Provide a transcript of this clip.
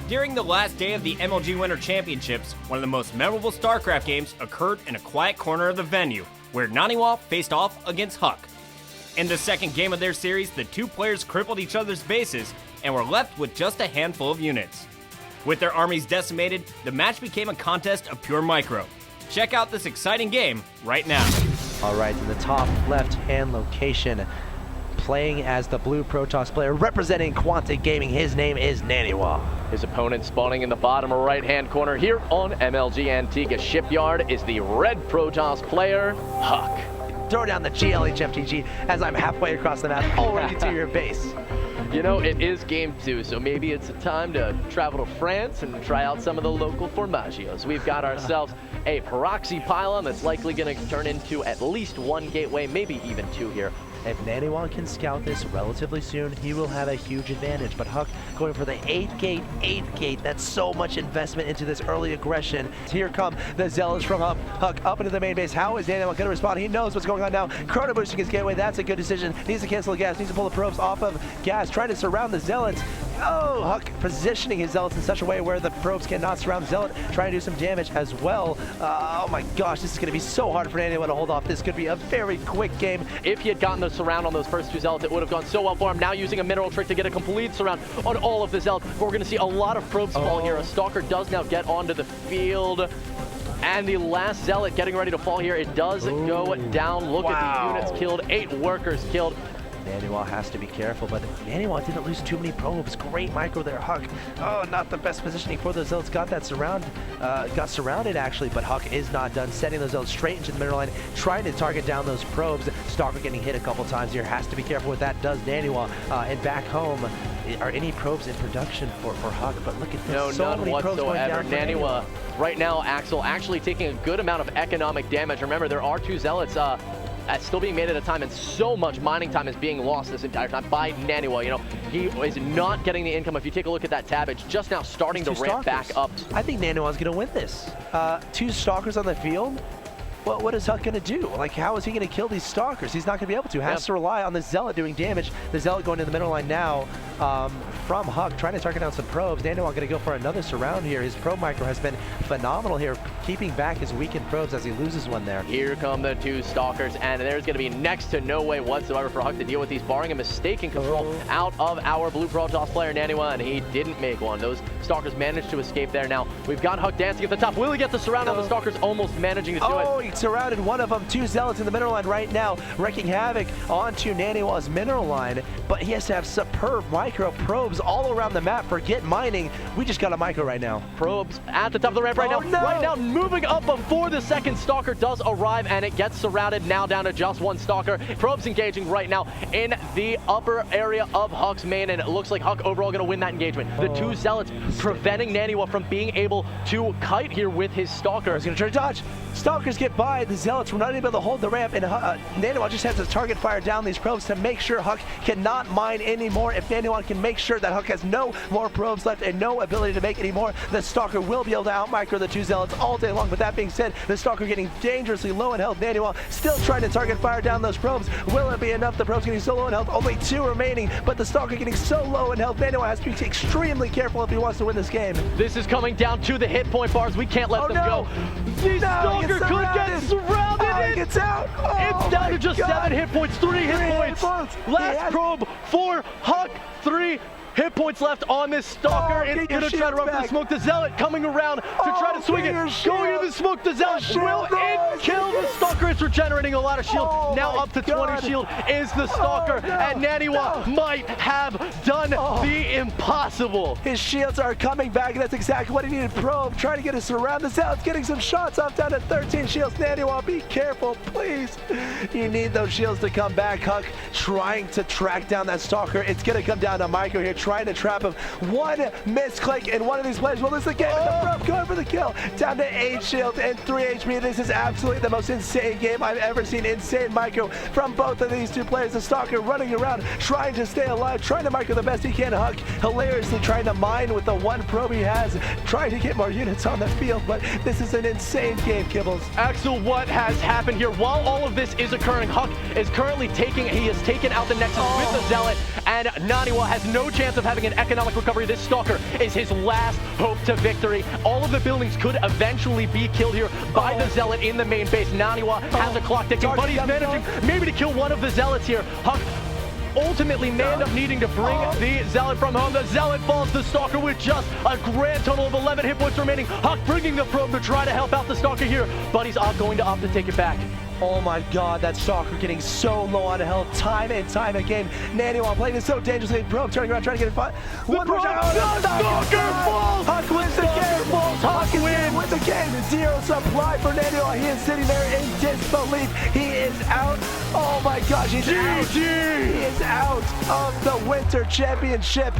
During the last day of the MLG Winter Championships, one of the most memorable StarCraft games occurred in a quiet corner of the venue, where Naniwa faced off against Huck. In the second game of their series, the two players crippled each other's bases and were left with just a handful of units. With their armies decimated, the match became a contest of pure micro. Check out this exciting game right now. All right, in the top left-hand location, playing as the blue Protoss player, representing Quantic Gaming, his name is Naniwa. His opponent spawning in the bottom right-hand corner here on MLG Antigua Shipyard is the red Protoss player, Huck. Throw down the GLHMTG as I'm halfway across the map, already to your base. You know, it is game 2, so maybe it's a time to travel to France and try out some of the local formagios. We've got ourselves a proxy pylon that's likely going to turn into at least one gateway, maybe even two here. If Naniwa can scout this relatively soon, he will have a huge advantage. But Huck going for the 8th gate, that's so much investment into this early aggression. Here come the Zealots from Huck up into the main base. How is Naniwa going to respond? He knows what's going on now. Chrono boosting his gateway, that's a good decision. Needs to cancel the gas, needs to pull the probes off of gas, trying to surround the Zealots. Oh, Huck positioning his Zealots in such a way where the probes cannot surround Zealot, trying to do some damage as well. Oh my gosh, this is going to be so hard for Naniwa to hold off. This could be a very quick game. If he had gotten the surround on those first two Zealots, it would have gone so well for him. Now using a mineral trick to get a complete surround on all of the Zealots. But we're going to see a lot of probes fall here. A Stalker does now get onto the field. And the last Zealot getting ready to fall here. It does go down. Look at the units killed. 8 workers killed. Naniwa has to be careful, but Naniwa didn't lose too many probes. Great micro there, Huck. Oh, not the best positioning for those Zealots. Got that got surrounded actually, but Huck is not done. Setting those Zealots straight into the middle line, trying to target down those probes. Stalker getting hit a couple times here. Has to be careful what that does, Naniwa. And back home, are any probes in production for Huck? But look at this. No, so none many probes going whatsoever. down Naniwa, right now, Axel, actually taking a good amount of economic damage. Remember, there are 2 Zealots still being made at a time, and so much mining time is being lost this entire time by Naniwa. You know, he is not getting the income. If you take a look at that tab, it's just now starting to ramp back up. I think Naniwa's going to win this. 2 Stalkers on the field. Well, what is Huck going to do? Like, how is he going to kill these Stalkers? He's not going to be able to. Has to rely on the Zealot doing damage. The Zealot going to the middle line now from Huck, trying to target down some probes. Naniwa going to go for another surround here. His probe micro has been phenomenal here, keeping back his weakened probes as he loses one there. Here come the 2 Stalkers, and there's going to be next to no way whatsoever for Huck to deal with these, barring a mistaken control out of our blue Protoss player, Naniwa, and he didn't make one. Those Stalkers managed to escape there. Now, we've got Huck dancing at the top. Will he get the surround on the Stalkers? Almost managing to do it. Oh, he surrounded one of them. 2 Zealots in the mineral line right now, wreaking havoc onto Naniwa's mineral line, but he has to have superb micro probes all around the map. Forget mining. We just got a micro right now. Probes at the top of the ramp right now. No. Right now, moving up before the second Stalker does arrive, and it gets surrounded. Now down to just 1 Stalker. Probes engaging right now in the upper area of Huck's main, and it looks like Huck overall going to win that engagement. The 2 Zealots preventing Naniwa from being able to kite here with his Stalker. He's going to try to dodge. Stalkers get by. The Zealots were not able to hold the ramp, and Naniwa just has to target fire down these probes to make sure Huck cannot mine anymore. If Naniwa can make sure that Huck has no more probes left and no ability to make any more, the Stalker will be able to outmicro the 2 Zealots all day long. But that being said, the Stalker getting dangerously low in health. Naniwa still trying to target fire down those probes. Will it be enough? The probes getting so low in health, only 2 remaining, but the Stalker getting so low in health. Naniwa has to be extremely careful if he wants to win this game. This is coming down to the hit point bars. We can't let them go. The Stalker could get surrounded. He gets out. It's down to just 7 hit points, 3 hit points. Last probe for Huck, 3 hit points left on this Stalker. It's going to try to run for the smoke. The Zealot coming around to try to swing it. Going into the smoke. The Zealot will it kill the Stalker. It's regenerating a lot of shield. Now up to 20 shield is the Stalker. And Naniwa might have done the impossible. His shields are coming back, and that's exactly what he needed. Probe trying to get us around. The Zealot's getting some shots off down to 13 shields. Naniwa, be careful, please. You need those shields to come back. Huck trying to track down that Stalker. It's going to come down to Micro here, trying to trap him. One misclick, and one of these players will lose the game. The probe going for the kill. Down to 8 shields and 3 HP. This is absolutely the most insane game I've ever seen. Insane micro from both of these 2 players. The Stalker running around, trying to stay alive, trying to micro the best he can. Huck hilariously trying to mine with the 1 probe he has, trying to get more units on the field, but this is an insane game, Kibbles. Axel, what has happened here? While all of this is occurring, Huck is currently he has taken out the Nexus with the Zealot, and Naniwa has no chance of having an economic recovery. This Stalker is his last hope to victory. All of the buildings could eventually be killed here by the Zealot in the main base. Naniwa has a clock ticking, but he's managing maybe to kill one of the Zealots here. Huck ultimately may end up needing to bring the Zealot from home. The Zealot falls to Stalker with just a grand total of 11 hit points remaining. Huck bringing the probe to try to help out the Stalker here, but he's going to opt to take it back. Oh my god, that Stalker getting so low on health time and time again. Naniwa playing this so dangerously. Probe turning around, trying to get it fought. The Stalker falls! Huck wins the game! Huck wins! Wins the game! Zero supply for Naniwa. He is sitting there in disbelief. He is out. Oh my gosh, he's out. He is out of the Winter Championship.